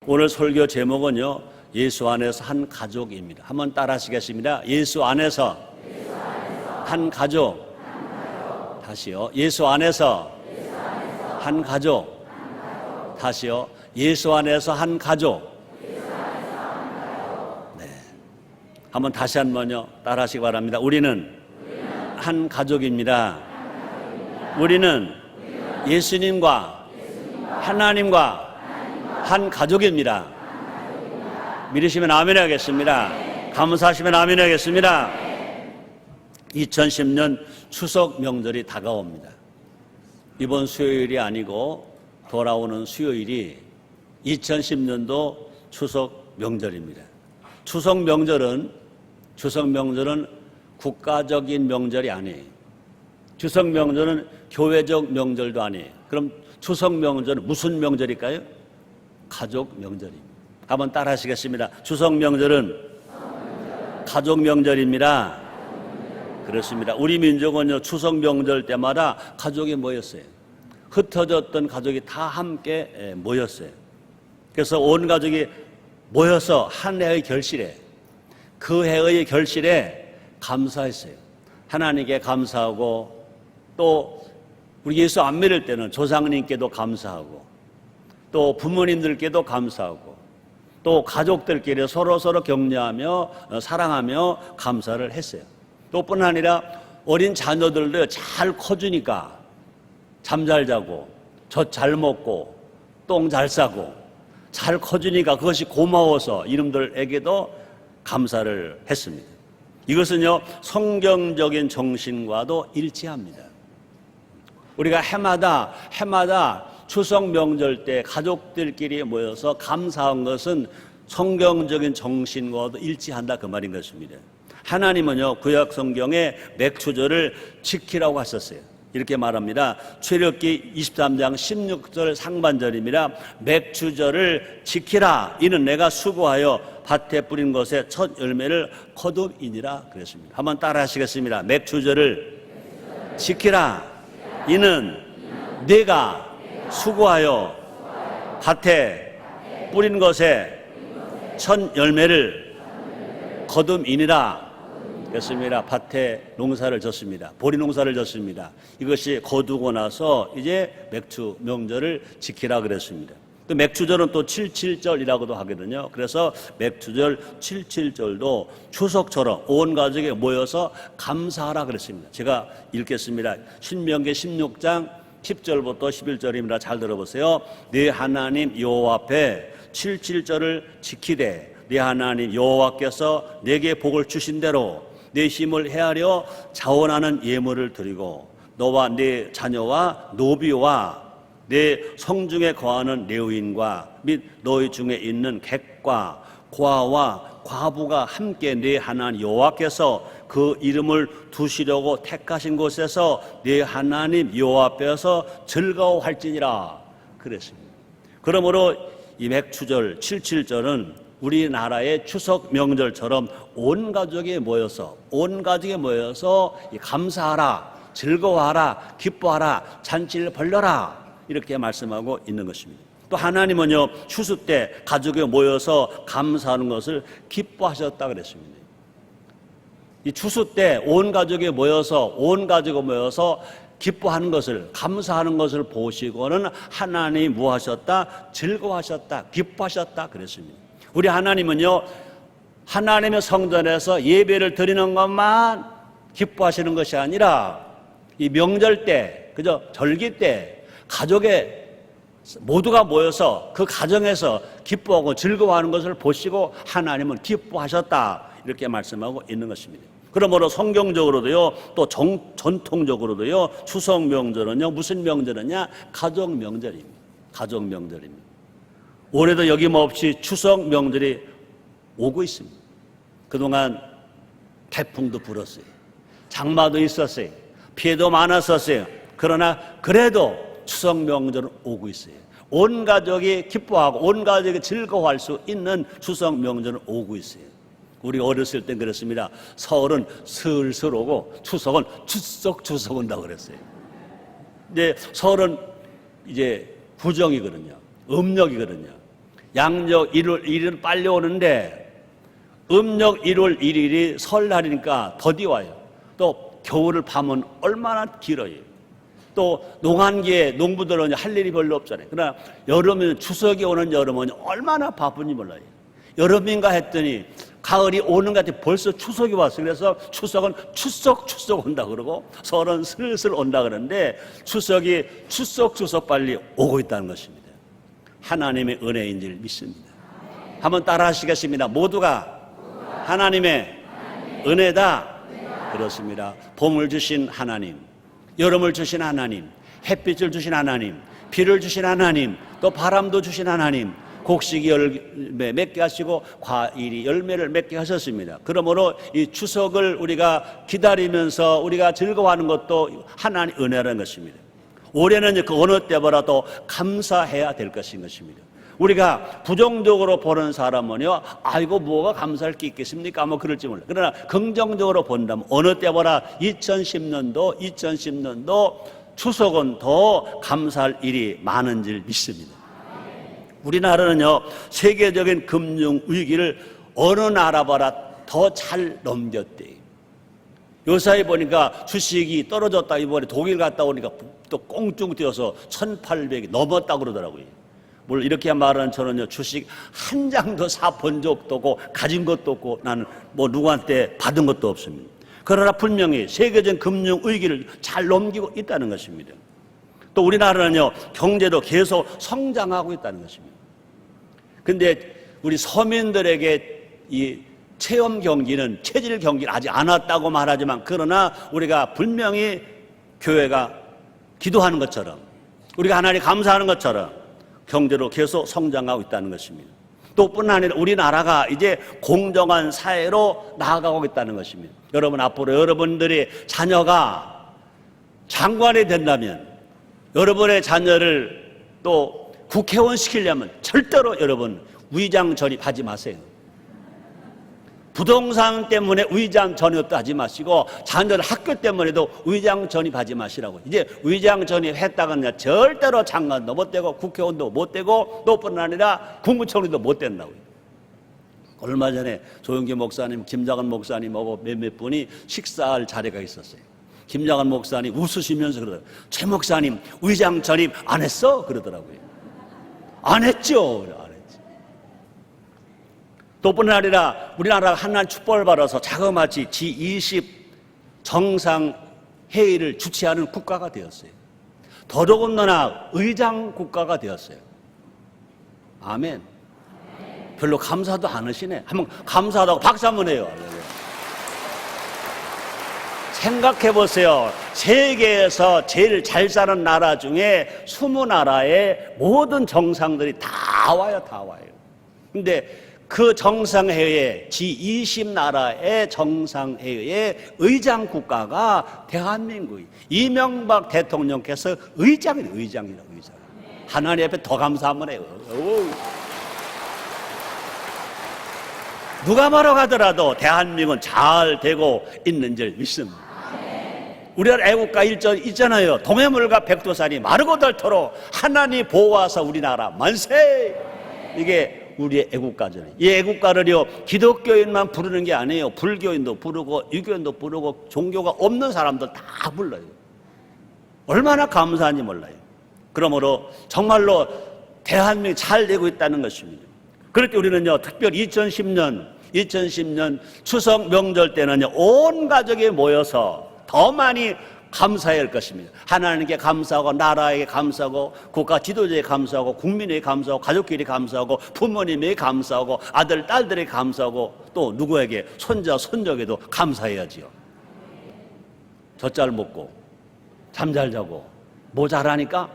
오늘 설교 제목은요, 예수 안에서 한 가족입니다. 한번 따라 하시겠습니다. 예수 안에서 한 가족. 다시요. 예수 안에서 한 가족. 다시요. 예수 안에서 한 가족. 네. 한번 다시 한번요. 따라 하시기 바랍니다. 우리는 한 가족입니다. 우리는 예수님과 하나님과 한 가족입니다. 믿으시면 아멘 하겠습니다. 감사하시면 아멘 하겠습니다. 2010년 추석 명절이 다가옵니다. 이번 수요일이 아니고 돌아오는 수요일이 2010년도 추석 명절입니다. 추석 명절은 국가적인 명절이 아니에요. 추석 명절은 교회적 명절도 아니에요. 그럼 추석 명절은 무슨 명절일까요? 가족 명절입니다. 한번 따라 하시겠습니다. 추석 명절은 가족 명절입니다. 그렇습니다. 우리 민족은요, 추석 명절 때마다 가족이 모였어요. 흩어졌던 가족이 다 함께 모였어요. 그래서 온 가족이 모여서 한 해의 결실에, 그 해의 결실에 감사했어요. 하나님께 감사하고, 또 우리 예수 안 믿을 때는 조상님께도 감사하고, 또 부모님들께도 감사하고, 또 가족들끼리 서로 격려하며 사랑하며 감사를 했어요. 또 뿐 아니라 어린 자녀들도 잘 커주니까 잠 잘 자고, 젖 잘 먹고, 똥 잘 싸고, 잘 커주니까 그것이 고마워서 이놈들에게도 감사를 했습니다. 이것은요, 성경적인 정신과도 일치합니다. 우리가 해마다 추석 명절 때 가족들끼리 모여서 감사한 것은 성경적인 정신과도 일치한다, 그 말인 것입니다. 하나님은요, 구약 성경에 맥추절을 지키라고 하셨어요. 이렇게 말합니다. 출애굽기 23장 16절 상반절입니다. 맥추절을 지키라. 이는 내가 수고하여 밭에 뿌린 것에 첫 열매를 거둠이니라 그랬습니다. 한번 따라 하시겠습니다. 맥추절을 지키라. 이는 내가 수고하여 밭에 뿌린 것에 첫 열매를 거둠이니라. 그렇습니다. 밭에 농사를 졌습니다. 보리 농사를 졌습니다. 이것이 거두고 나서 이제 맥추 명절을 지키라 그랬습니다. 또 맥추절은 또 77절이라고도 하거든요. 그래서 맥추절 77절도 추석처럼 온 가족이 모여서 감사하라 그랬습니다. 제가 읽겠습니다. 신명기 16장 10절부터 11절입니다. 잘 들어보세요. 네 하나님 여호와 앞에 77절을 지키되 네 하나님 여호와께서 내게 복을 주신 대로 내 힘을 헤아려 자원하는 예물을 드리고 너와 네 자녀와 노비와 내 성중에 거하는 레위인과 및 너희 중에 있는 객과 고아와 과부가 함께 네 하나님 여호와께서 그 이름을 두시려고 택하신 곳에서 네 하나님 여호와 앞에서 즐거워할지니라 그랬습니다. 그러므로 이 맥추절 77절은 우리나라의 추석 명절처럼 온 가족이 모여서 감사하라, 즐거워하라, 기뻐하라, 잔치를 벌려라 이렇게 말씀하고 있는 것입니다. 또 하나님은요, 추수 때 가족이 모여서 감사하는 것을 기뻐하셨다 그랬습니다. 이 추수 때 온 가족이 모여서 기뻐하는 것을, 감사하는 것을 보시고는 하나님이 무엇하셨다? 즐거워하셨다, 기뻐하셨다 그랬습니다. 우리 하나님은요, 하나님의 성전에서 예배를 드리는 것만 기뻐하시는 것이 아니라 이 명절 때, 그저 절기 때 가족의 모두가 모여서 그 가정에서 기뻐하고 즐거워하는 것을 보시고 하나님은 기뻐하셨다 이렇게 말씀하고 있는 것입니다. 그러므로 성경적으로도요, 또 전통적으로도요, 추석 명절은요 무슨 명절이냐? 가족 명절입니다. 가족 명절입니다. 올해도 여김없이 추석 명절이 오고 있습니다. 그동안 태풍도 불었어요. 장마도 있었어요. 피해도 많았었어요. 그러나 그래도 추석 명절은 오고 있어요. 온 가족이 기뻐하고 온 가족이 즐거워할 수 있는 추석 명절은 오고 있어요. 우리 어렸을 땐 그랬습니다. 설은 슬슬 오고 추석은 추석 온다고 그랬어요. 이제 설은 이제 부정이거든요. 음력이거든요. 양력 1월 1일 빨리 오는데 음력 1월 1일이 설날이니까 더디 와요. 또 겨울을 밤은 얼마나 길어요. 또 농한기에 농부들은 할 일이 별로 없잖아요. 그러나 여름은 추석이 오는 여름은 얼마나 바쁜지 몰라요. 여름인가 했더니 가을이 오는 것 같아. 벌써 추석이 왔어요. 그래서 추석은 추석 온다 그러고 설은 슬슬 온다 그러는데 추석이 추석 빨리 오고 있다는 것입니다. 하나님의 은혜인 줄 믿습니다. 한번 따라 하시겠습니다. 모두가 하나님의 은혜다. 그렇습니다. 봄을 주신 하나님, 여름을 주신 하나님, 햇빛을 주신 하나님, 비를 주신 하나님, 또 바람도 주신 하나님, 곡식이 열매 맺게 하시고 과일이 열매를 맺게 하셨습니다. 그러므로 이 추석을 우리가 기다리면서 우리가 즐거워하는 것도 하나님의 은혜라는 것입니다. 올해는 그 어느 때보다도 감사해야 될 것인 것입니다. 우리가 부정적으로 보는 사람은요, 아이고 뭐가 감사할 게 있겠습니까? 뭐 그럴지 몰라요. 그러나 긍정적으로 본다면 어느 때보다 2010년도 추석은 더 감사할 일이 많은 줄 믿습니다. 우리나라는요, 세계적인 금융 위기를 어느 나라보다 더 잘 넘겼대요. 요사이 보니까 주식이 떨어졌다. 이번에 독일 갔다 오니까 또 꽁충 뛰어서 1800이 넘었다고 그러더라고요. 뭘 이렇게 말하는 저는요, 주식 한 장도 사본 적도 없고 가진 것도 없고 나는 뭐 누구한테 받은 것도 없습니다. 그러나 분명히 세계적 금융 위기를 잘 넘기고 있다는 것입니다. 또 우리나라는요, 경제도 계속 성장하고 있다는 것입니다. 근데 우리 서민들에게 이 체험 경기는, 체질 경기는 아직 안 왔다고 말하지만, 그러나 우리가 분명히 교회가 기도하는 것처럼, 우리가 하나님 감사하는 것처럼 경제로 계속 성장하고 있다는 것입니다. 또 뿐 아니라 우리나라가 이제 공정한 사회로 나아가고 있다는 것입니다. 여러분, 앞으로 여러분들이 자녀가 장관이 된다면 여러분의 자녀를 또 국회의원 시키려면 절대로 여러분 위장 전입하지 마세요. 부동산 때문에 위장 전입도 하지 마시고 자녀들 학교 때문에도 위장 전입하지 마시라고. 이제 위장 전입했다가는 절대로 장관도 못 되고 국회의원도 못 되고 또 뿐 아니라 국무총리도 못 된다고요. 얼마 전에 조영기 목사님, 김장한 목사님하고 몇몇 분이 식사할 자리가 있었어요. 김장한 목사님 웃으시면서 그러더라고요. 최 목사님 위장 전입 안 했어? 그러더라고요. 안 했죠. 안 했지. 또 뿐 아니라 우리나라가 하나님 축복을 받아서 자그마치 G20 정상회의를 주최하는 국가가 되었어요. 더더군다나 의장 국가가 되었어요. 아멘. 별로 감사도 안 하시네. 한번 감사하다고 박수 한번 해요. 생각해 보세요. 세계에서 제일 잘 사는 나라 중에 20나라의 모든 정상들이 다 와요. 다 와요. 근데 그 정상회의에 G20 나라의 정상회의의 의장 국가가 대한민국이 이명박 대통령께서 의장이라고. 의장. 하나님 앞에 더 감사 한번 해요. 누가 뭐라고 하더라도 대한민국은 잘 되고 있는 줄 믿습니다. 우리나라 애국가 일전 있잖아요. 동해물과 백두산이 마르고 닳도록 하나님 보호하사 우리나라 만세. 이게 우리의 애국가잖아요. 이 애국가를요, 기독교인만 부르는 게 아니에요. 불교인도 부르고 유교인도 부르고 종교가 없는 사람들 다 불러요. 얼마나 감사한지 몰라요. 그러므로 정말로 대한민국이 잘 되고 있다는 것입니다. 그럴 때 우리는요, 특별히 2010년 추석 명절 때는요, 온 가족이 모여서 더 많이 감사해야 할 것입니다. 하나님께 감사하고 나라에게 감사하고 국가 지도자에게 감사하고 국민에게 감사하고 가족끼리 감사하고 부모님에게 감사하고 아들 딸들에게 감사하고 또 누구에게 손자 손녀에게도 감사해야지요. 젖잘 먹고 잠 잘 자고 뭐 잘하니까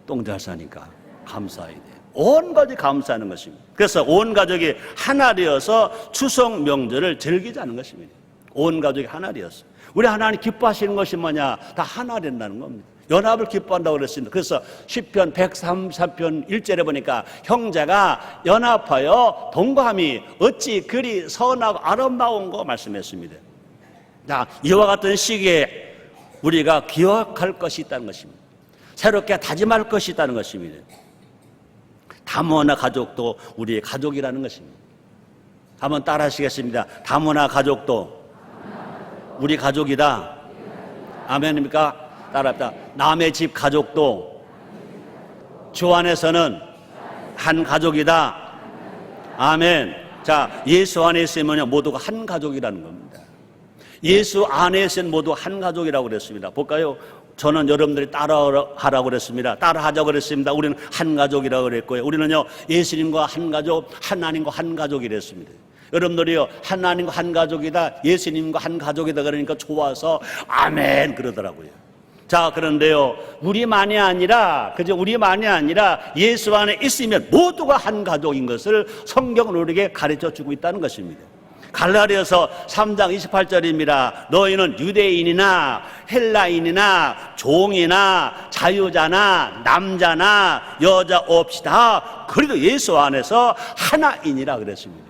똥 잘 싸니까 감사해야 돼요. 온 가족이 감사하는 것입니다. 그래서 온 가족이 하나 되어서 추석 명절을 즐기자는 것입니다. 온 가족이 하나 되었어. 우리 하나님 기뻐하시는 것이 뭐냐? 다 하나 된다는 겁니다. 연합을 기뻐한다고 그랬습니다. 그래서 시편 133편 1절에 보니까 형제가 연합하여 동거함이 어찌 그리 선하고 아름다운 거 말씀했습니다. 자, 이와 같은 시기에 우리가 기억할 것이 있다는 것입니다. 새롭게 다짐할 것이 있다는 것입니다. 다문화 가족도 우리의 가족이라는 것입니다. 한번 따라 하시겠습니다. 다문화 가족도 우리 가족이다. 아멘입니까? 따라합니다. 남의 집 가족도 주 안에서는 한 가족이다. 아멘. 자, 예수 안에 있으면 모두가 한 가족이라는 겁니다. 예수 안에 있으면 모두 한 가족이라고 그랬습니다. 볼까요? 저는 여러분들이 따라하라고 그랬습니다. 따라하자고 그랬습니다. 우리는 한 가족이라고 그랬고요. 우리는요, 예수님과 한 가족, 하나님과 한 가족이랬습니다. 여러분들이요, 하나님과 한 가족이다, 예수님과 한 가족이다 그러니까 좋아서 아멘 그러더라고요. 자, 그런데요, 우리만이 아니라, 그죠? 우리만이 아니라 예수 안에 있으면 모두가 한 가족인 것을 성경은 우리에게 가르쳐 주고 있다는 것입니다. 갈라디아서 3장 28절입니다. 너희는 유대인이나 헬라인이나 종이나 자유자나 남자나 여자 없이 다 그래도 예수 안에서 하나이니라 그랬습니다.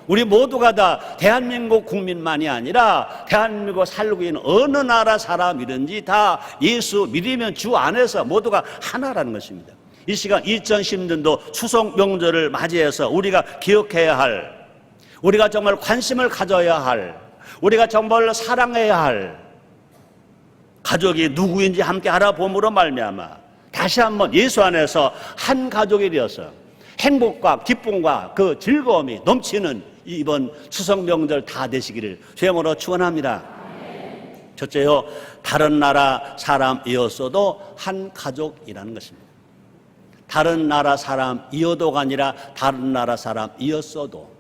우리 모두가 다 대한민국 국민만이 아니라 대한민국 살고 있는 어느 나라 사람이든지 다 예수 믿으면 주 안에서 모두가 하나라는 것입니다. 이 시간 2010년도 추석 명절을 맞이해서 우리가 기억해야 할, 우리가 정말 관심을 가져야 할, 우리가 정말 사랑해야 할 가족이 누구인지 함께 알아봄으로 말미암아 다시 한번 예수 안에서 한 가족이 되어서 행복과 기쁨과 그 즐거움이 넘치는 이번 추석 명절 다 되시기를 주님으로 축원합니다. 첫째요, 다른 나라 사람이었어도 한 가족이라는 것입니다. 다른 나라 사람이어도가 아니라 다른 나라 사람이었어도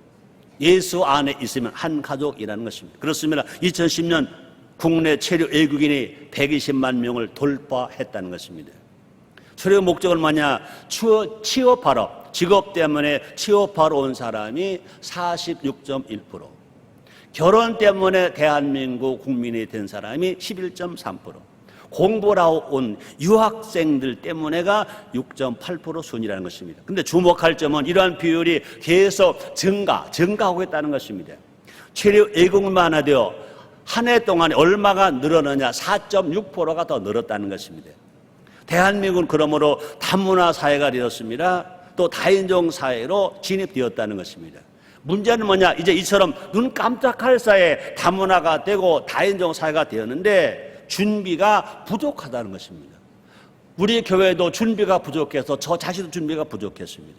예수 안에 있으면 한 가족이라는 것입니다. 그렇습니다. 2010년 국내 체류 외국인이 120만 명을 돌파했다는 것입니다. 체류 목적은 뭐냐? 취업하러, 직업 때문에 취업하러 온 사람이 46.1%, 결혼 때문에 대한민국 국민이 된 사람이 11.3%, 공부를 하고 온 유학생들 때문에가 6.8% 순이라는 것입니다. 그런데 주목할 점은 이러한 비율이 계속 증가하고 있다는 것입니다. 체류 외국만 하되어 한 해 동안에 얼마가 늘었느냐? 4.6%가 더 늘었다는 것입니다. 대한민국은 그러므로 다문화 사회가 되었습니다. 또 다인종 사회로 진입되었다는 것입니다. 문제는 뭐냐? 이제 이처럼 눈 깜짝할 사이에 다문화가 되고 다인종 사회가 되었는데 준비가 부족하다는 것입니다. 우리 교회도 준비가 부족해서 저 자신도 준비가 부족했습니다.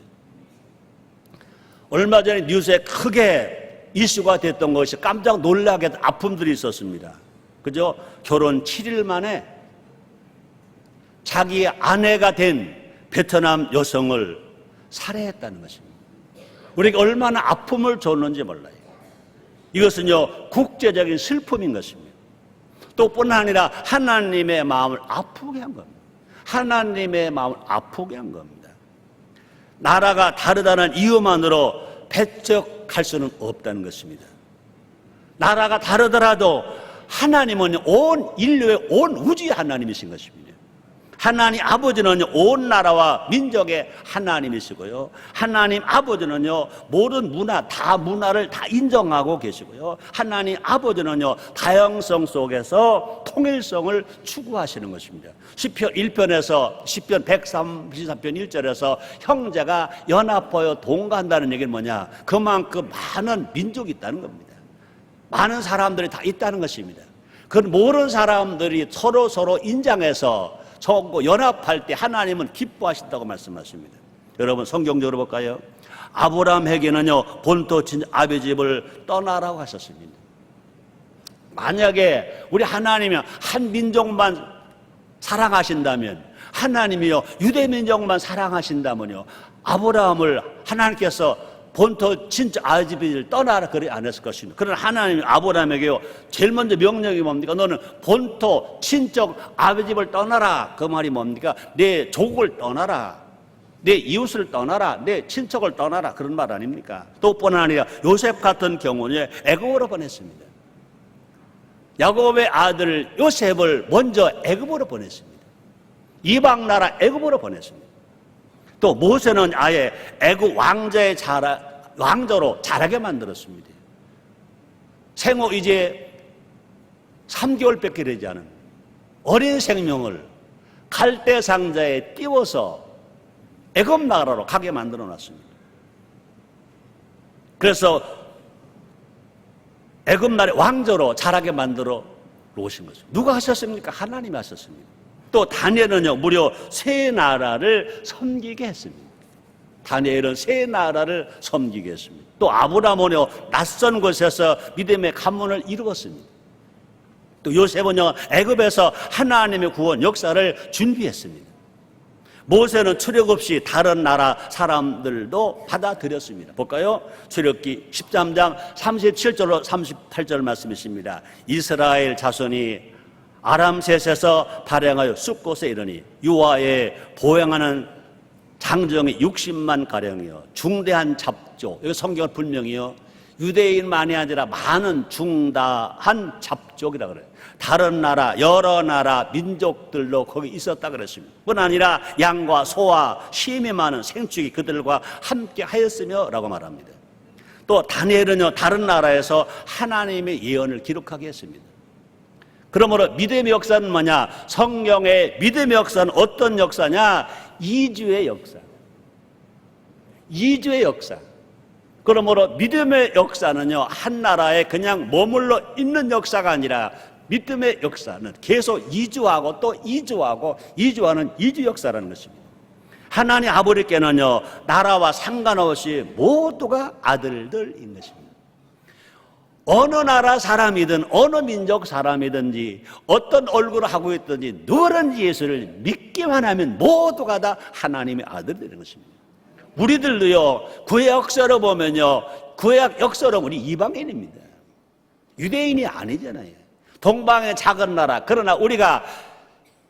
얼마 전에 뉴스에 크게 이슈가 됐던 것이 깜짝 놀라게 아픔들이 있었습니다. 그죠? 결혼 7일 만에 자기 아내가 된 베트남 여성을 살해했다는 것입니다. 우리가 얼마나 아픔을 줬는지 몰라요. 이것은요, 국제적인 슬픔인 것입니다. 또 뿐만 아니라 하나님의 마음을 아프게 한 겁니다. 하나님의 마음을 아프게 한 겁니다. 나라가 다르다는 이유만으로 배척할 수는 없다는 것입니다. 나라가 다르더라도 하나님은 온 인류의 온 우주의 하나님이신 것입니다. 하나님 아버지는 온 나라와 민족의 하나님이시고요, 하나님 아버지는요 모든 문화를 다 인정하고 계시고요, 하나님 아버지는요 다양성 속에서 통일성을 추구하시는 것입니다. 시편 1편에서 시편 133편 1절에서 형제가 연합하여 동거한다는 얘기는 뭐냐? 그만큼 많은 민족이 있다는 겁니다. 많은 사람들이 다 있다는 것입니다. 그 모든 사람들이 서로 인정해서 서로 연합할 때 하나님은 기뻐하신다고 말씀하십니다. 여러분 성경적으로 볼까요? 아브라함에게는요 본토 친정 아비 집을 떠나라고 하셨습니다. 만약에 우리 하나님이 한 민족만 사랑하신다면, 하나님이요 유대 민족만 사랑하신다면요 아브라함을 하나님께서 본토 친정 아비 집을 떠나라 그리 안 했을 것입니다. 그러나 하나님이 아브라함에게요 제일 먼저 명령이 뭡니까? 너는 본토 친정 아비 집을 떠나라. 그 말이 뭡니까? 내 족을 떠나라, 내 이웃을 떠나라, 내 친척을 떠나라, 그런 말 아닙니까? 또 뿐만 아니라 요셉 같은 경우는 애굽으로 보냈습니다. 야곱의 아들 요셉을 먼저 애굽으로 보냈습니다. 이방 나라 애굽으로 보냈습니다. 또 모세는 아예 애굽 왕자로 자라게 만들었습니다. 생후 이제 3개월밖에 되지 않은 어린 생명을 갈대 상자에 띄워서 애굽 나라로 가게 만들어 놨습니다. 그래서 애굽 나라의 왕조로 자라게 만들어 놓으신 거죠. 누가 하셨습니까? 하나님이 하셨습니다. 또 다니엘은요, 무려 세 나라를 섬기게 했습니다. 다니엘은 세 나라를 섬기게 했습니다. 또 아브라함은요, 낯선 곳에서 믿음의 가문을 이루었습니다. 또 요셉은요, 애굽에서 하나님의 구원 역사를 준비했습니다. 모세는 출애굽 없이 다른 나라 사람들도 받아들였습니다. 볼까요? 출애굽기 13장 37절로 38절 말씀이십니다. 이스라엘 자손이 아람셋에서 발행하여 숫곳에 이르니 유아에 보행하는 장정이 60만 가량이요, 중대한 잡조, 여기 성경은 분명히요, 유대인만이 아니라 많은 중다한 잡족이라 그래요. 다른 나라, 여러 나라 민족들도 거기 있었다 그랬습니다. 뿐 아니라 양과 소와 심이 많은 생축이 그들과 함께 하였으며 라고 말합니다. 또 다니엘은요, 다른 나라에서 하나님의 예언을 기록하게 했습니다. 그러므로 믿음의 역사는 뭐냐? 성경의 믿음의 역사는 어떤 역사냐? 이주의 역사. 이주의 역사. 그러므로 믿음의 역사는요, 한 나라에 그냥 머물러 있는 역사가 아니라 믿음의 역사는 계속 이주하고 또 이주하고 이주하는 이주 역사라는 것입니다. 하나님 아버지께는요, 나라와 상관없이 모두가 아들들인 것입니다. 어느 나라 사람이든 어느 민족 사람이든지 어떤 얼굴을 하고 있든지 누구든지 예수를 믿기만 하면 모두가 다 하나님의 아들들인 것입니다. 우리들도요, 구약 역사로 보면요, 구약 역사로 우리 이방인입니다. 유대인이 아니잖아요. 동방의 작은 나라. 그러나 우리가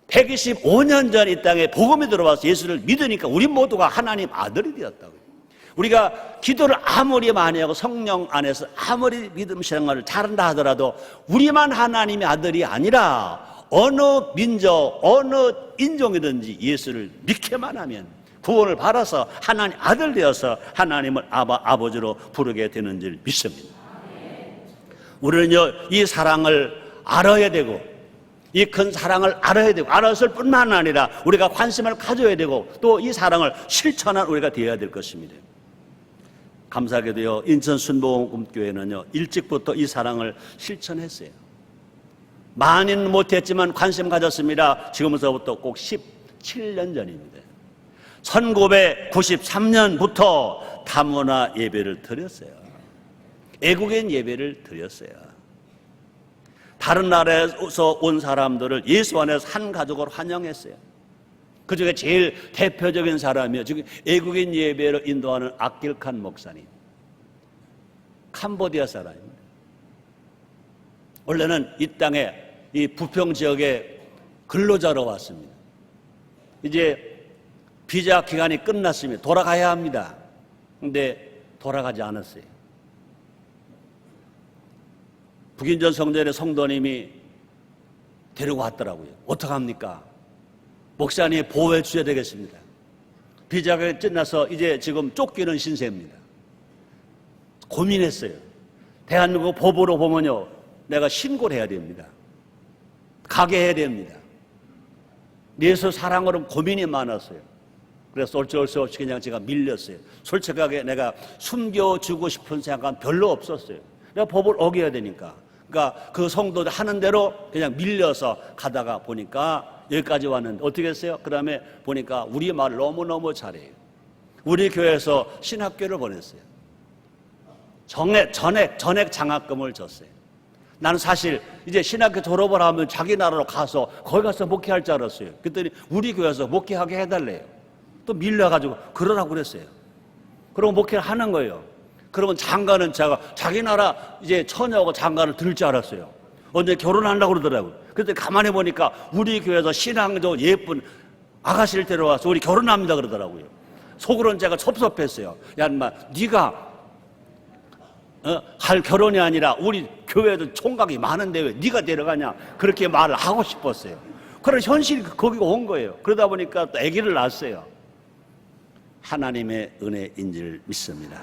125년 전 이 땅에 복음이 들어와서 예수를 믿으니까 우리 모두가 하나님 아들이 되었다고요. 우리가 기도를 아무리 많이 하고 성령 안에서 아무리 믿음 생활을 잘한다 하더라도 우리만 하나님의 아들이 아니라 어느 민족, 어느 인종이든지 예수를 믿기만 하면 구원을 받아서 하나님 아들 되어서 하나님을 아버지로 부르게 되는 줄 믿습니다. 우리는요, 이 사랑을 알아야 되고 이 큰 사랑을 알아야 되고 알았을 뿐만 아니라 우리가 관심을 가져야 되고 또 이 사랑을 실천한 우리가 되어야 될 것입니다. 감사하게도요, 인천 순복음교회는요, 일찍부터 이 사랑을 실천했어요. 많이는 못했지만 관심 가졌습니다. 지금부터 꼭 17년 전입니다. 1993년부터 다문화 예배를 드렸어요. 애국인 예배를 드렸어요. 다른 나라에서 온 사람들을 예수 안에서 한 가족으로 환영했어요. 그 중에 제일 대표적인 사람이요, 지금 애국인 예배를 인도하는 악길칸 목사님. 캄보디아 사람입니다. 원래는 이 땅에 이 부평 지역에 근로자로 왔습니다. 이제 비자 기간이 끝났습니다. 돌아가야 합니다. 근데 돌아가지 않았어요. 북인전 성전의 성도님이 데리고 왔더라고요. 어떡합니까? 목사님 보호해 주셔야 되겠습니다. 비자가 끝나서 이제 지금 쫓기는 신세입니다. 고민했어요. 대한민국 법으로 보면요, 내가 신고를 해야 됩니다. 가게 해야 됩니다. 예수 사랑으로 고민이 많았어요. 그래서 어쩔 수 없이 그냥 제가 밀렸어요. 솔직하게 내가 숨겨주고 싶은 생각은 별로 없었어요. 내가 법을 어겨야 되니까. 그러니까 그 성도들 하는 대로 그냥 밀려서 가다가 보니까 여기까지 왔는데 어떻게 했어요? 그 다음에 보니까 우리 말을 너무너무 잘해요. 우리 교회에서 신학교를 보냈어요. 전액 장학금을 줬어요. 나는 사실 이제 신학교 졸업을 하면 자기 나라로 가서 거기 가서 목회할 줄 알았어요. 그랬더니 우리 교회에서 목회하게 해달래요. 또 밀려가지고 그러라고 그랬어요. 그러고 목회를 하는 거예요. 그러면 장가는 제가 자기 나라 이제 처녀하고 장가를 들을 줄 알았어요. 언제 결혼하려고 그러더라고요. 그때 가만히 보니까 우리 교회에서 신앙도 예쁜 아가씨를 데려와서 우리 결혼합니다 그러더라고요. 속으로는 제가 섭섭했어요. 야, 인마, 네가 할 결혼이 아니라 우리 교회도 총각이 많은데 왜 네가 데려가냐, 그렇게 말을 하고 싶었어요. 그런 현실이 거기가 온 거예요. 그러다 보니까 또 아기를 낳았어요. 하나님의 은혜인 줄 믿습니다.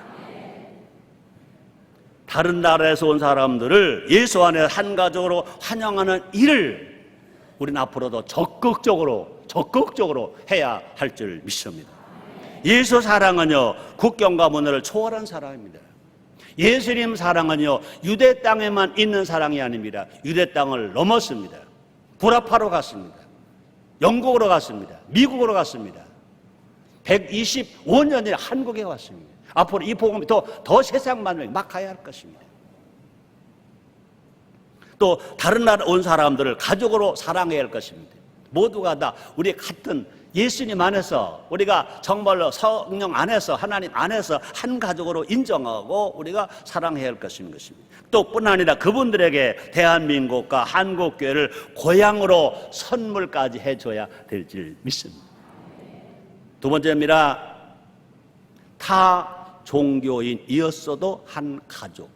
다른 나라에서 온 사람들을 예수 안에 한 가족으로 환영하는 일을 우리는 앞으로도 적극적으로 해야 할 줄 믿습니다. 예수 사랑은요, 국경과 문화를 초월한 사랑입니다. 예수님 사랑은요, 유대 땅에만 있는 사랑이 아닙니다. 유대 땅을 넘었습니다. 구라파로 갔습니다. 영국으로 갔습니다. 미국으로 갔습니다. 125년 전에 한국에 왔습니다. 앞으로 이 복음이 더 세상 만국에 막 가야 할 것입니다. 또 다른 나라 온 사람들을 가족으로 사랑해야 할 것입니다. 모두가 다 우리 같은 예수님 안에서, 우리가 정말로 성령 안에서, 하나님 안에서 한 가족으로 인정하고 우리가 사랑해야 할 것입니다. 또 뿐 아니라 그분들에게 대한민국과 한국교회를 고향으로 선물까지 해줘야 될 줄 믿습니다. 두 번째입니다. 타 종교인이었어도 한 가족.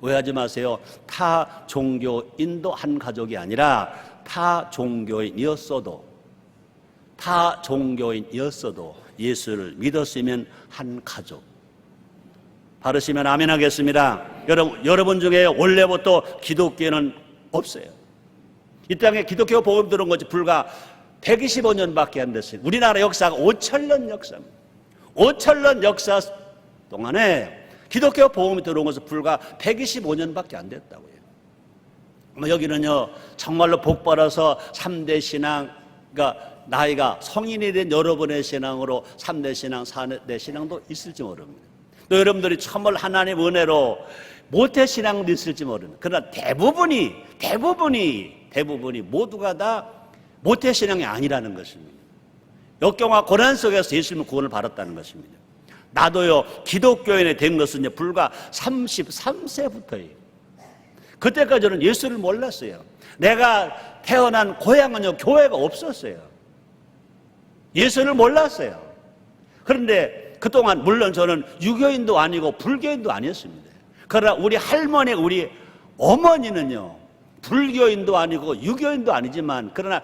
오해하지 마세요. 타 종교인도 한 가족이 아니라 타 종교인이었어도 예수를 믿었으면 한 가족. 바르시면 아멘 하겠습니다. 여러분 중에 원래부터 기독교는 없어요. 이 땅에 기독교 복음 들은 것이 불과 125년밖에 안 됐어요. 우리나라 역사가 5천년 역사입니다. 5천년 역사 동안에 기독교 복음이 들어온 것은 불과 125년밖에 안 됐다고요. 여기는요, 정말로 복 받아서 3대 신앙, 그러니까 나이가 성인이 된 여러분의 신앙으로 3대 신앙, 4대 신앙도 있을지 모릅니다. 또 여러분들이 정말 하나님의 은혜로 모태 신앙도 있을지 모릅니다. 그러나 대부분이 모두가 다 모태 신앙이 아니라는 것입니다. 역경과 고난 속에서 예수님의 구원을 받았다는 것입니다. 나도요, 기독교인이 된 것은 불과 33세부터예요. 그때까지는 예수를 몰랐어요. 내가 태어난 고향은요, 교회가 없었어요. 예수를 몰랐어요. 그런데 그동안 물론 저는 유교인도 아니고 불교인도 아니었습니다. 그러나 우리 할머니, 우리 어머니는요, 불교인도 아니고 유교인도 아니지만, 그러나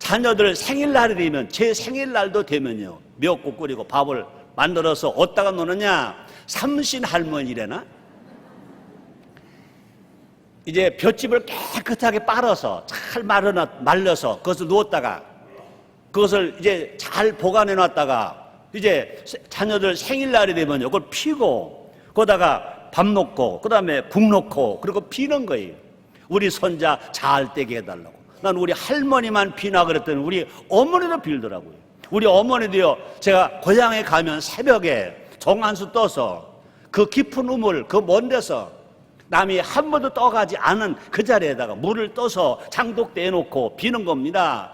자녀들 생일날이 되면, 제 생일날도 되면요, 미역국 끓이고 밥을 만들어서 어디다가 놓느냐? 삼신 할머니래나? 이제 볏짚을 깨끗하게 빨아서 잘 말려서 그것을 누웠다가, 그것을 이제 잘 보관해 놨다가, 이제 자녀들 생일날이 되면 이걸 피고, 거기다가 밥 넣고, 그 다음에 국 넣고, 그리고 피는 거예요. 우리 손자 잘 떼게 해달라고. 난 우리 할머니만 피나 그랬더니 우리 어머니도 빌더라고요. 우리 어머니도요, 제가 고향에 가면 새벽에 정한수 떠서 그 깊은 우물, 그 먼 데서 남이 한 번도 떠가지 않은 그 자리에다가 물을 떠서 장독대에 해놓고 비는 겁니다.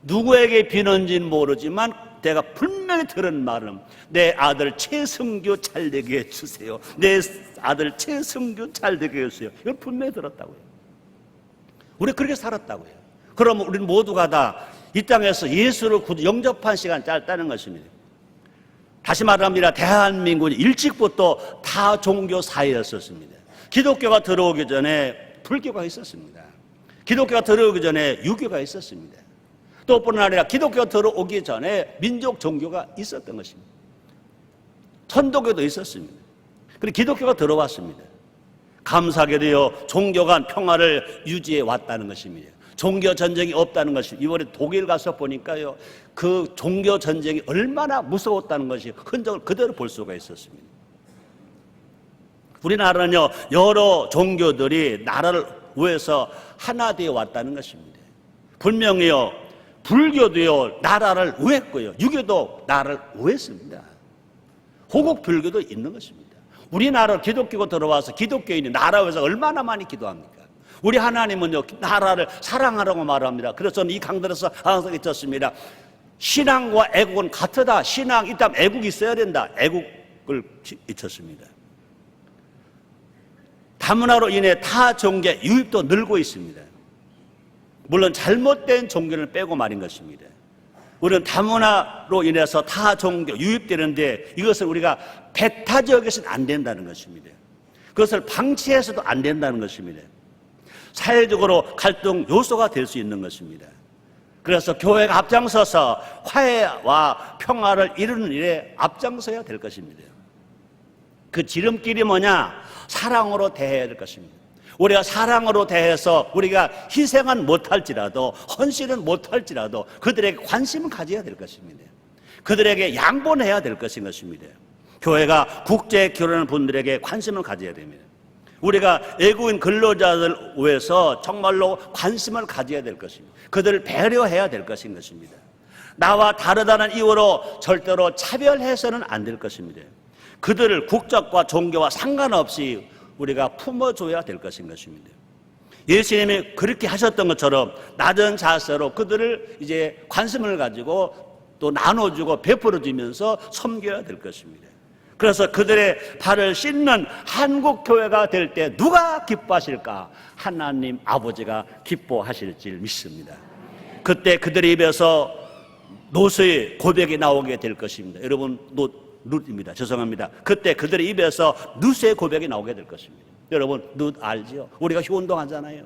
누구에게 비는지는 모르지만 내가 분명히 들은 말은, 내 아들 최승규 잘되게 해주세요. 내 아들 최승규 잘되게 해주세요. 이걸 분명히 들었다고요. 우리 그렇게 살았다고요. 그러면 우리는 모두가 다 이 땅에서 예수를 영접한 시간 짧다는 것입니다. 다시 말합니다. 대한민국은 일찍부터 다 종교 사회였었습니다. 기독교가 들어오기 전에 불교가 있었습니다. 기독교가 들어오기 전에 유교가 있었습니다. 또 뿐 아니라 기독교가 들어오기 전에 민족 종교가 있었던 것입니다. 천도교도 있었습니다. 그리고 기독교가 들어왔습니다. 감사하게도요, 종교 간 평화를 유지해 왔다는 것입니다. 종교 전쟁이 없다는 것이, 이번에 독일 가서 보니까요, 그 종교 전쟁이 얼마나 무서웠다는 것이 흔적을 그대로 볼 수가 있었습니다. 우리나라는요, 여러 종교들이 나라를 위해서 하나 되어 왔다는 것입니다. 분명히요, 불교도요, 나라를 위했고요, 유교도 나라를 위했습니다. 호국 불교도 있는 것입니다. 우리나라 기독교가 들어와서 기독교인이 나라 위해서 얼마나 많이 기도합니까? 우리 하나님은요, 나라를 사랑하라고 말합니다. 그래서 저는 이 강단에서 항상 있었습니다. 신앙과 애국은 같다. 신앙 있다면 애국이 있어야 된다. 애국을 잊혔습니다. 다문화로 인해 타 종교 유입도 늘고 있습니다. 물론 잘못된 종교를 빼고 말인 것입니다. 우리는 다문화로 인해서 타 종교 유입되는데, 이것을 우리가 배타적이어서는 안 된다는 것입니다. 그것을 방치해서도 안 된다는 것입니다. 사회적으로 갈등 요소가 될 수 있는 것입니다. 그래서 교회가 앞장서서 화해와 평화를 이루는 일에 앞장서야 될 것입니다. 그 지름길이 뭐냐? 사랑으로 대해야 될 것입니다. 우리가 사랑으로 대해서 우리가 희생은 못할지라도, 헌신은 못할지라도 그들에게 관심을 가져야 될 것입니다. 그들에게 양보해야 될 것인 것입니다. 교회가 국제 결혼하는 분들에게 관심을 가져야 됩니다. 우리가 외국인 근로자들 위해서 정말로 관심을 가져야 될 것입니다. 그들을 배려해야 될 것인 것입니다. 나와 다르다는 이유로 절대로 차별해서는 안 될 것입니다. 그들을 국적과 종교와 상관없이 우리가 품어줘야 될 것인 것입니다. 예수님이 그렇게 하셨던 것처럼 낮은 자세로 그들을 이제 관심을 가지고 또 나눠주고 베풀어주면서 섬겨야 될 것입니다. 그래서 그들의 발을 씻는 한국 교회가 될 때 누가 기뻐하실까? 하나님 아버지가 기뻐하실 줄 믿습니다. 그때 그들의 입에서 노스의 고백이 나오게 될 것입니다. 여러분, 룻입니다. 죄송합니다. 그때 그들의 입에서 룻의 고백이 나오게 될 것입니다. 여러분, 룻 알지요? 우리가 효운동하잖아요.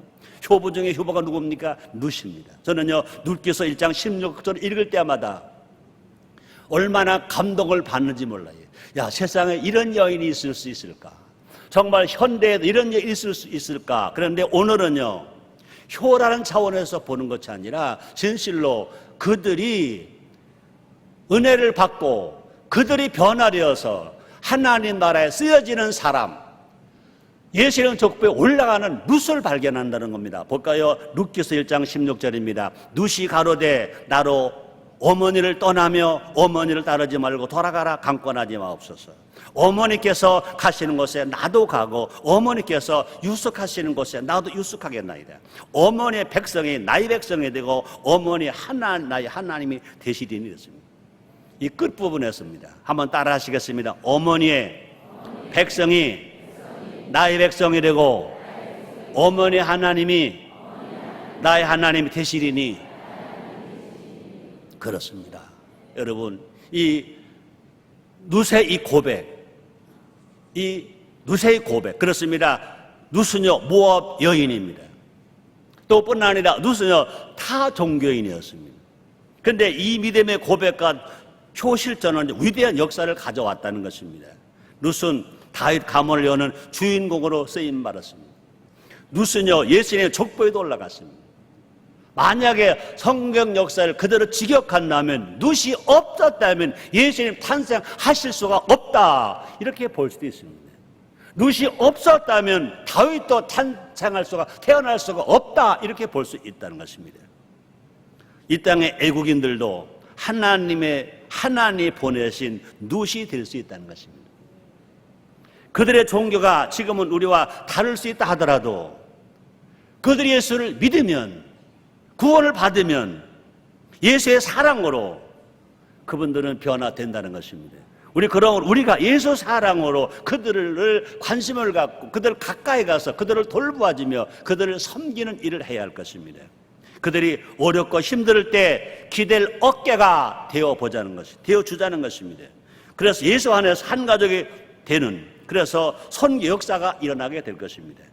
효부 중에 효부가 누굽니까? 룻입니다. 저는요, 룻기서 1장 16절 읽을 때마다 얼마나 감동을 받는지 몰라요. 야, 세상에 이런 여인이 있을 수 있을까? 정말 현대에도 이런 여인이 있을 수 있을까? 그런데 오늘은요, 효라는 차원에서 보는 것이 아니라 진실로 그들이 은혜를 받고 그들이 변화되어서 하나님 나라에 쓰여지는 사람, 예수님 족보에 올라가는 룻을 발견한다는 겁니다. 볼까요? 룻기서 1장 16절입니다. 룻이 가로되 나로 어머니를 떠나며 어머니를 따르지 말고 돌아가라. 강권하지 마옵소서. 어머니께서 가시는 곳에 나도 가고 어머니께서 유숙하시는 곳에 나도 유숙하겠나이다. 어머니의 백성이 나의 백성이 되고 어머니 나의 하나님이 되시리니 이랬습니다. 이 끝부분에서입니다. 한번 따라 하시겠습니다. 어머니의 백성이 나의 백성이 되고 어머니 하나님이 나의 하나님이 되시리니. 그렇습니다. 여러분, 이 룻의 이 고백, 이 룻의 고백, 그렇습니다. 룻은요 모압 여인입니다. 또 뿐만 아니라 룻은요 타 종교인이었습니다. 그런데 이 믿음의 고백과 효실전은 위대한 역사를 가져왔다는 것입니다. 룻은 다윗 가문을 여는 주인공으로 쓰임 받았습니다. 룻은요 예수님의 족보에도 올라갔습니다. 만약에 성경 역사를 그대로 직역한다면, 룻이 없었다면 예수님 탄생하실 수가 없다, 이렇게 볼 수도 있습니다. 룻이 없었다면 다윗도 태어날 수가 없다, 이렇게 볼 수 있다는 것입니다. 이 땅의 애국인들도 하나님이 보내신 룻이 될 수 있다는 것입니다. 그들의 종교가 지금은 우리와 다를 수 있다 하더라도 그들이 예수를 믿으면, 구원을 받으면 예수의 사랑으로 그분들은 변화된다는 것입니다. 우리가 예수 사랑으로 그들을 관심을 갖고 그들 가까이 가서 그들을 돌보아주며 그들을 섬기는 일을 해야 할 것입니다. 그들이 어렵고 힘들 때 기댈 어깨가 되어보자는 것이, 되어주자는 것입니다. 그래서 예수 안에서 한 가족이 되는, 그래서 선교 역사가 일어나게 될 것입니다.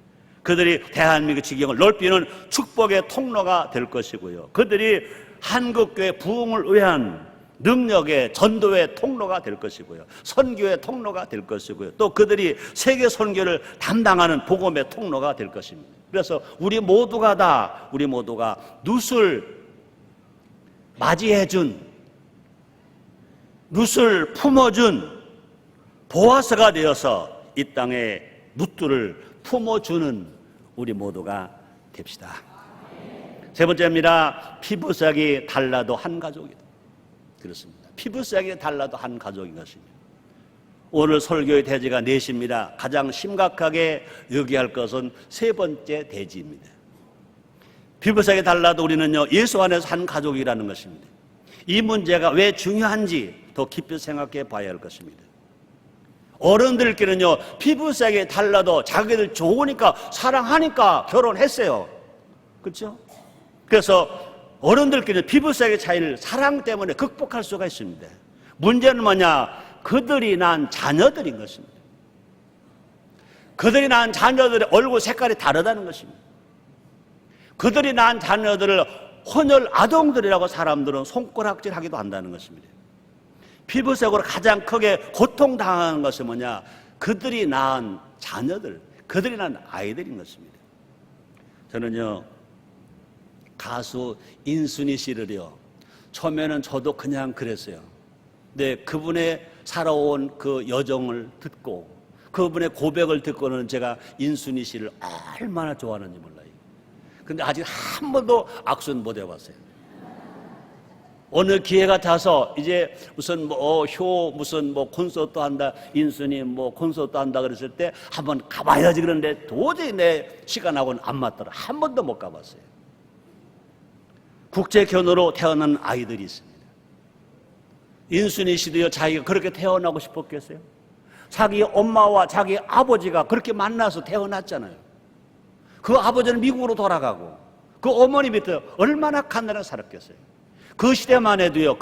그들이 대한민국 지경을 넓히는 축복의 통로가 될 것이고요. 그들이 한국교회 부흥을 위한 능력의 전도의 통로가 될 것이고요. 선교의 통로가 될 것이고요. 또 그들이 세계 선교를 담당하는 복음의 통로가 될 것입니다. 그래서 우리 모두가 룻을 맞이해준, 룻을 품어준 보아스가 되어서 이 땅에 룻들을 품어주는 우리 모두가 됩시다. 세 번째입니다. 피부색이 달라도 한 가족이다. 그렇습니다. 피부색이 달라도 한 가족인 것입니다. 오늘 설교의 대지가 넷입니다. 가장 심각하게 여기할 것은 세 번째 대지입니다. 피부색이 달라도 우리는요 예수 안에서 한 가족이라는 것입니다. 이 문제가 왜 중요한지 더 깊이 생각해 봐야 할 것입니다. 어른들끼리는요 피부색이 달라도 자기들 좋으니까 사랑하니까 결혼했어요. 그렇죠? 그래서 어른들끼리 피부색의 차이를 사랑 때문에 극복할 수가 있습니다. 문제는 뭐냐? 그들이 낳은 자녀들인 것입니다. 그들이 낳은 자녀들의 얼굴 색깔이 다르다는 것입니다. 그들이 낳은 자녀들을 혼혈 아동들이라고 사람들은 손가락질하기도 한다는 것입니다. 피부색으로 가장 크게 고통당하는 것은 뭐냐? 그들이 낳은 자녀들, 그들이 낳은 아이들인 것입니다. 저는요 가수 인순이 씨를요 처음에는 저도 그냥 그랬어요. 네, 그분의 살아온 그 여정을 듣고 그분의 고백을 듣고는 제가 인순이 씨를 얼마나 좋아하는지 몰라요. 근데 아직 한 번도 악수는 못 해봤어요. 어느 기회가 닿아서 이제 무슨 무슨 콘서트 한다, 인순이 콘서트 한다 그랬을 때 한번 가봐야지 그런데 도저히 내 시간하고는 안 맞더라. 한 번도 못 가봤어요. 국제견으로 태어난 아이들이 있습니다. 인순이 씨도요, 자기가 그렇게 태어나고 싶었겠어요? 자기 엄마와 자기 아버지가 그렇게 만나서 태어났잖아요. 그 아버지는 미국으로 돌아가고 그 어머니 밑에 얼마나 간단하게 살았겠어요. 그 시대만 해도요,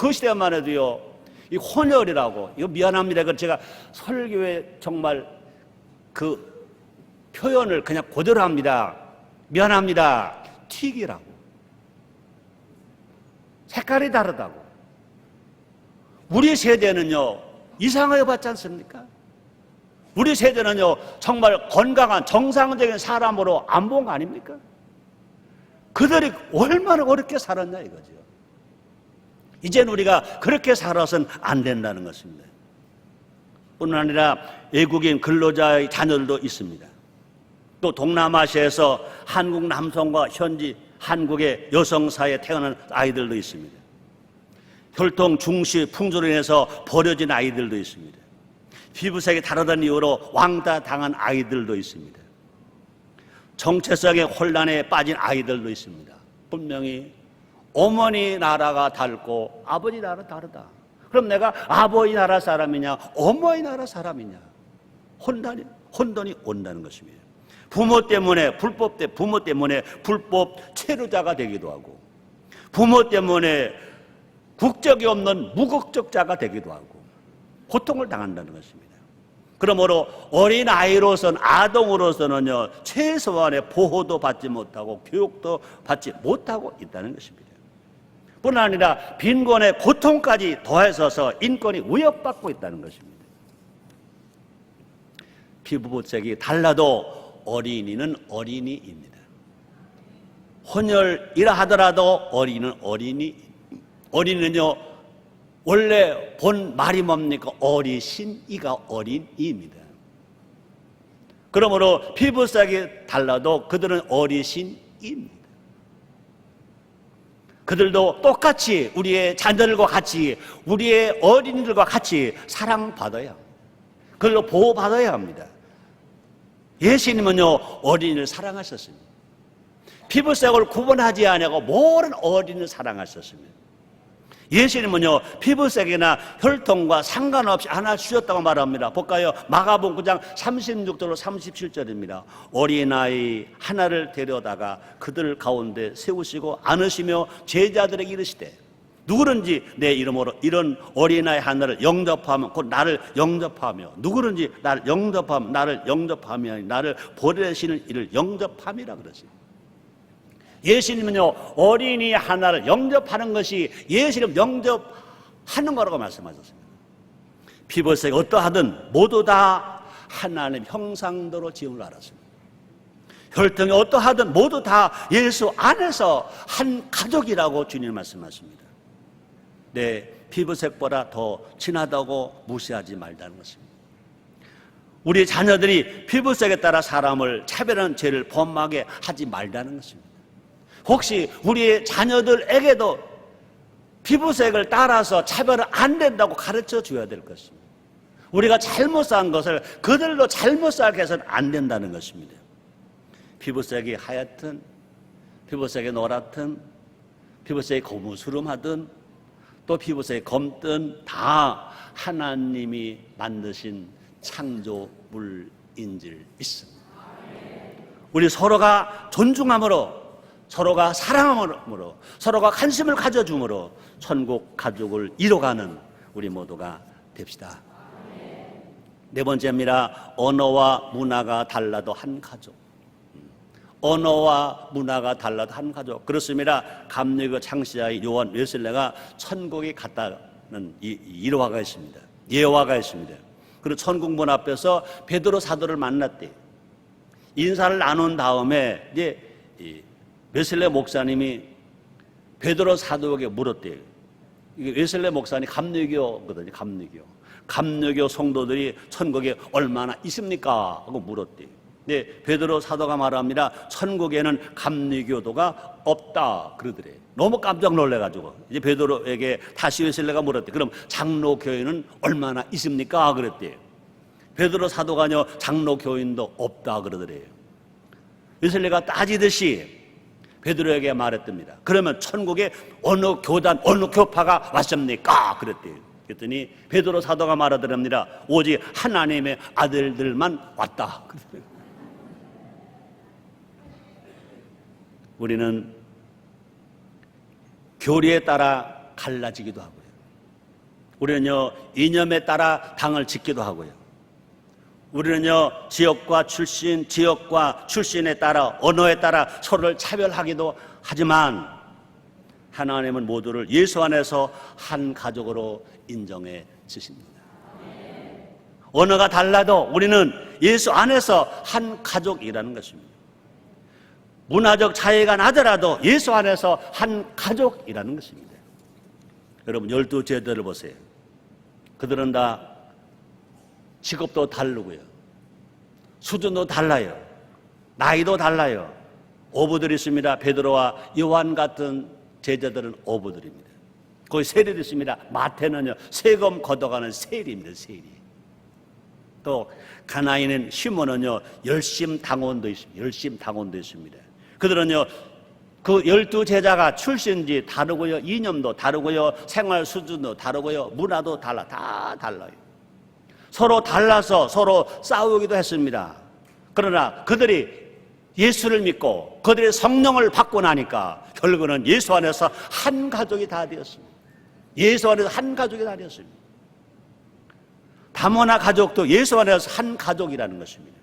이 혼혈이라고, 이거 미안합니다. 제가 설교에 정말 그 표현을 그냥 그대로 합니다. 미안합니다. 튀기라고. 색깔이 다르다고. 우리 세대는요, 이상하게 봤지 않습니까? 우리 세대는요, 정말 건강한 정상적인 사람으로 안 본 거 아닙니까? 그들이 얼마나 어렵게 살았냐 이거죠. 이제는 우리가 그렇게 살아서는 안 된다는 것입니다. 뿐만 아니라 외국인 근로자의 자녀들도 있습니다. 또 동남아시아에서 한국 남성과 현지 한국의 여성 사이에 태어난 아이들도 있습니다. 혈통 중시 풍조로 인해서 버려진 아이들도 있습니다. 피부색이 다르다는 이유로 왕따 당한 아이들도 있습니다. 정체성의 혼란에 빠진 아이들도 있습니다. 분명히 어머니 나라가 다르고 아버지 나라 다르다. 그럼 내가 아버지 나라 사람이냐 어머니 나라 사람이냐 혼돈이 온다는 것입니다. 부모 때문에 불법 체류자가 되기도 하고 부모 때문에 국적이 없는 무국적자가 되기도 하고 고통을 당한다는 것입니다. 그러므로 어린아이로서는 아동으로서는요 최소한의 보호도 받지 못하고 교육도 받지 못하고 있다는 것입니다. 뿐만 아니라 빈곤의 고통까지 더해서서 인권이 위협받고 있다는 것입니다. 피부색이 달라도 어린이는 어린이입니다. 혼혈이라 하더라도 어린이는 어린이. 어린이는요 원래 본 말이 뭡니까? 어리신이가 어린이입니다. 그러므로 피부색이 달라도 그들은 어리신입니다. 그들도 똑같이 우리의 자녀들과 같이 우리의 어린이들과 같이 사랑받아야 합니다. 그들로 보호받아야 합니다. 예수님은요 어린이를 사랑하셨습니다. 피부색을 구분하지 아니하고 모든 어린이를 사랑하셨습니다. 예수님은요 피부색이나 혈통과 상관없이 하나 주셨다고 말합니다. 볼까요? 마가복음 9장 36절로 37절입니다. 어린아이 하나를 데려다가 그들 가운데 세우시고 안으시며 제자들에게 이르시되 누구든지 내 이름으로 이런 어린아이 하나를 영접하면 곧 나를 영접하며 누구든지 나를 영접하면 나를 영접하며 나를 보내시는 이를 영접함이라 그러지. 예수님은요 어린이 하나를 영접하는 것이 예수님 영접하는 거라고 말씀하셨습니다. 피부색이 어떠하든 모두 다 하나님 형상대로 지음을 알았습니다. 혈통이 어떠하든 모두 다 예수 안에서 한 가족이라고 주님 말씀하십니다. 내 피부색보다 더 진하다고 무시하지 말자는 것입니다. 우리 자녀들이 피부색에 따라 사람을 차별하는 죄를 범하게 하지 말자는 것입니다. 혹시 우리의 자녀들에게도 피부색을 따라서 차별은 안 된다고 가르쳐 줘야 될 것입니다. 우리가 잘못 산 것을 그들도 잘못 살게 해서는 안 된다는 것입니다. 피부색이 하얗든 피부색이 노랗든 피부색이 고무스름하든 또 피부색이 검든 다 하나님이 만드신 창조물인 줄 믿습니다. 우리 서로가 존중함으로 서로가 사랑함으로 서로가 관심을 가져줌으로 천국 가족을 이뤄가는 우리 모두가 됩시다. 네 번째입니다. 언어와 문화가 달라도 한 가족. 언어와 문화가 달라도 한 가족. 그렇습니다. 감리교 창시자의 요한 웨슬레가 천국에 갔다는 일화가 있습니다. 예화가 있습니다. 그리고 천국 문 앞에서 베드로 사도를 만났대. 인사를 나눈 다음에 이제 웨슬레 목사님이 베드로 사도에게 물었대요. 이게 웨슬레 목사님 감리교거든요. 감리교 성도들이 천국에 얼마나 있습니까? 하고 물었대요. 네, 베드로 사도가 말합니다. 천국에는 감리교도가 없다 그러더래요. 너무 깜짝 놀래가지고 이제 베드로에게 다시 웨슬레가 물었대. 그럼 장로교회는 얼마나 있습니까? 그랬대요. 베드로 사도가요, 장로교인도 없다 그러더래요. 웨슬레가 따지듯이 베드로에게 말했답니다. 그러면 천국에 어느 교단, 어느 교파가 왔습니까? 그랬대요. 그랬더니 베드로 사도가 말하더랍니다. 오직 하나님의 아들들만 왔다. 우리는 교리에 따라 갈라지기도 하고요. 우리는요, 이념에 따라 당을 짓기도 하고요. 우리는요, 지역과 출신에 따라, 언어에 따라 서로를 차별하기도 하지만 하나님은 모두를 예수 안에서 한 가족으로 인정해 주십니다. 언어가 달라도 우리는 예수 안에서 한 가족이라는 것입니다. 문화적 차이가 나더라도 예수 안에서 한 가족이라는 것입니다. 여러분, 12제자들을 보세요. 그들은 다 직업도 다르고요, 수준도 달라요, 나이도 달라요. 어부들이 있습니다. 베드로와 요한 같은 제자들은 어부들입니다. 거기 세리도 있습니다. 마태는요, 세금 걷어가는 세리입니다. 세리. 또 가나안인 시몬은요, 열심 당원도 있습니다. 그들은요, 그 12제자가 출신지 다르고요, 이념도 다르고요, 생활 수준도 다르고요, 문화도 다 달라요. 서로 달라서 서로 싸우기도 했습니다. 그러나 그들이 예수를 믿고 그들의 성령을 받고 나니까 결국은 예수 안에서 한 가족이 다 되었습니다. 예수 안에서 한 가족이 다 되었습니다. 다문화 가족도 예수 안에서 한 가족이라는 것입니다.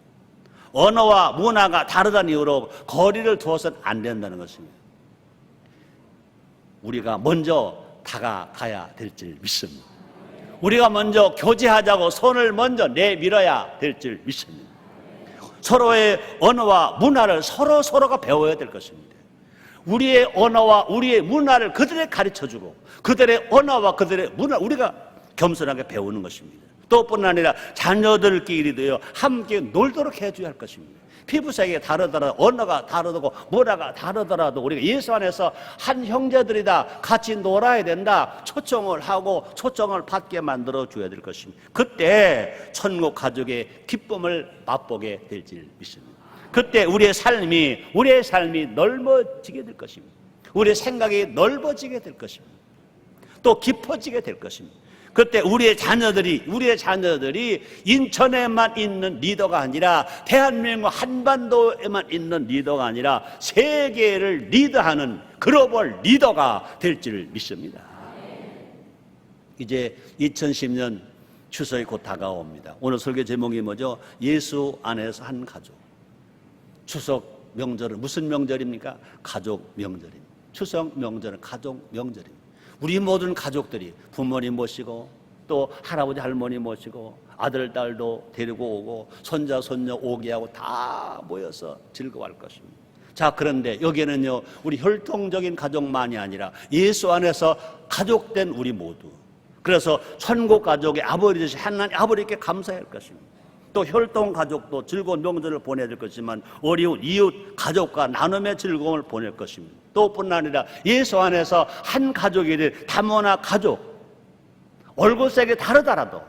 언어와 문화가 다르다는 이유로 거리를 두어서는 안 된다는 것입니다. 우리가 먼저 다가가야 될 줄 믿습니다. 우리가 먼저 교제하자고 손을 먼저 내밀어야 될 줄 믿습니다. 서로의 언어와 문화를 서로가 배워야 될 것입니다. 우리의 언어와 우리의 문화를 그들에게 가르쳐주고 그들의 언어와 그들의 문화 우리가 겸손하게 배우는 것입니다. 또 뿐 아니라 자녀들끼리도요, 함께 놀도록 해줘야 할 것입니다. 피부색이 다르더라도, 언어가 다르고 문화가 다르더라도 우리가 예수 안에서 한 형제들이다, 같이 놀아야 된다, 초청을 하고 초청을 받게 만들어줘야 될 것입니다. 그때 천국 가족의 기쁨을 맛보게 될 줄 믿습니다. 그때 우리의 삶이 넓어지게 될 것입니다. 우리의 생각이 넓어지게 될 것입니다. 또 깊어지게 될 것입니다. 그때 우리의 자녀들이 인천에만 있는 리더가 아니라 대한민국 한반도에만 있는 리더가 아니라 세계를 리더하는 글로벌 리더가 될 줄 믿습니다. 이제 2010년 추석이 곧 다가옵니다. 오늘 설교 제목이 뭐죠? 예수 안에서 한 가족. 추석 명절은 무슨 명절입니까? 가족 명절입니다. 추석 명절은 가족 명절입니다. 우리 모든 가족들이 부모님 모시고 또 할아버지 할머니 모시고 아들 딸도 데리고 오고 손자 손녀 오게 하고 다 모여서 즐거워할 것입니다. 자, 그런데 여기에는요, 우리 혈통적인 가족만이 아니라 예수 안에서 가족된 우리 모두, 그래서 천국 가족의 아버지 되신 하나님 아버지께 감사할 것입니다. 또 혈통 가족도 즐거운 명절을 보내야 될 것이지만 어려운 이웃 가족과 나눔의 즐거움을 보낼 것입니다. 또 뿐 아니라 예수 안에서 한 가족이 된 다문화 가족, 얼굴색이 다르더라도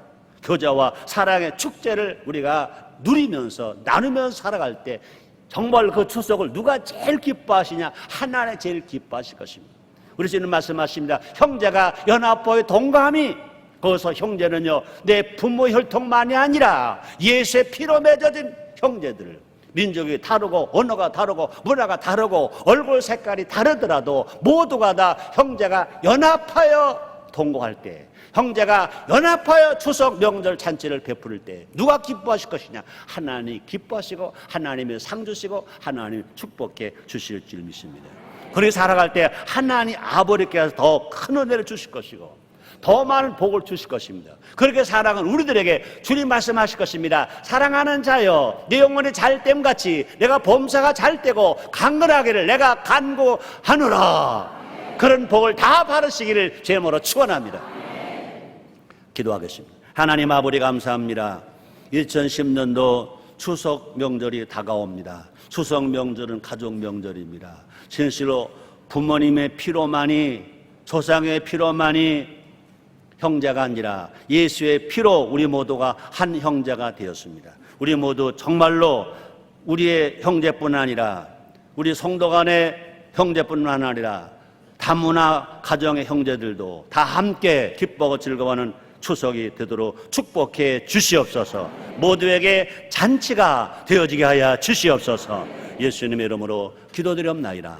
교제와 사랑의 축제를 우리가 누리면서 나누면서 살아갈 때 정말 그 추석을 누가 제일 기뻐하시냐? 하나님 제일 기뻐하실 것입니다. 우리 주님 말씀하십니다. 형제가 연합보의 동감이, 거기서 형제는요, 내 부모 혈통만이 아니라 예수의 피로 맺어진 형제들, 민족이 다르고 언어가 다르고 문화가 다르고 얼굴 색깔이 다르더라도 모두가 다 형제가 연합하여 동거할 때, 형제가 연합하여 추석 명절 잔치를 베풀 때 누가 기뻐하실 것이냐? 하나님이 기뻐하시고 하나님이 상 주시고 하나님이 축복해 주실 줄 믿습니다. 그렇게 살아갈 때 하나님 아버지께서 더 큰 은혜를 주실 것이고 더 많은 복을 주실 것입니다. 그렇게 살아가는 우리들에게 주님 말씀하실 것입니다. 사랑하는 자여, 내 영혼이 잘됨같이 내가 범사가 잘되고 강건하기를 내가 간구하노라. 그런 복을 다 받으시기를 제모로 축원합니다. 기도하겠습니다. 하나님 아버지 감사합니다. 2010년도 추석 명절이 다가옵니다. 추석 명절은 가족 명절입니다. 진실로 부모님의 피로만이, 조상의 피로만이 형제가 아니라 예수의 피로 우리 모두가 한 형제가 되었습니다. 우리 모두 정말로 우리의 형제뿐 아니라 우리 성도 간의 형제뿐 아니라 다문화 가정의 형제들도 다 함께 기뻐하고 즐거워하는 추석이 되도록 축복해 주시옵소서. 모두에게 잔치가 되어지게 하여 주시옵소서. 예수님의 이름으로 기도드리옵나이다.